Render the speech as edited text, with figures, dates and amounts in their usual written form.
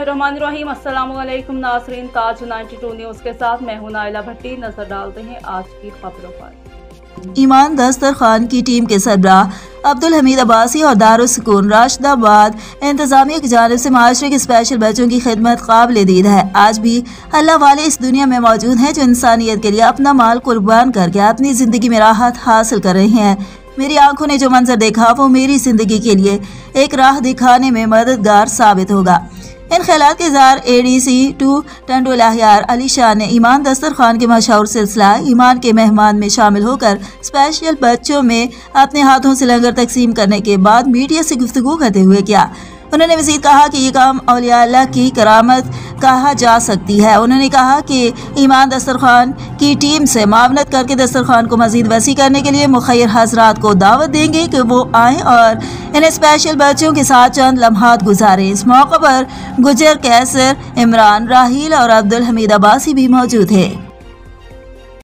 बिस्मिल्लाहिर्रहमानिर्रहीम। अस्सलाम वालेकुम नाज़रीन, ताज 92 न्यूज़ के साथ मैं हूं नाइला भट्टी। नजर डालते हैं आज की खबरों पर। ईमान दस्तरखान की टीम के सरबराह अब्दुल हमीद अब्बासी और दारुस सुकून राशिदाबाद इंतजामिया की जानिब से माशरे के स्पेशल बच्चों की खिदमत काबिल दीद है। आज भी अल्लाह वाले इस दुनिया में मौजूद हैं जो इंसानियत के लिए अपना माल कुर्बान करके अपनी जिंदगी में राहत हासिल कर रहे हैं। मेरी आंखों ने जो मंजर देखा वो मेरी जिंदगी के लिए एक राह दिखाने में मददगार साबित होगा। इन ख्यालात के इज़हार ADC 2 टंडोल अहयार अली शाह ने ईमान दस्तरखान के मशहूर सिलसिला ईमान के मेहमान में शामिल होकर स्पेशल बच्चों में अपने हाथों से लंगर तकसीम करने के बाद मीडिया से गुफ्तगू करते हुए किया। उन्होंने मज़ीद कहा कि ये काम औलिया अल्लाह की करामत कहा जा सकती है। उन्होंने कहा कि ईमान दस्तरखान की टीम से मावनत करके दस्तरखान को मज़ीद वसी करने के लिए मुखैर हजरात को दावत देंगे कि वो आएँ और इन स्पेशल बच्चों के साथ चंद लम्हात गुजारें। इस मौके पर गुजर, कैसर, इमरान, राहील और अब्दुल हमीद अब्बासी भी मौजूद है।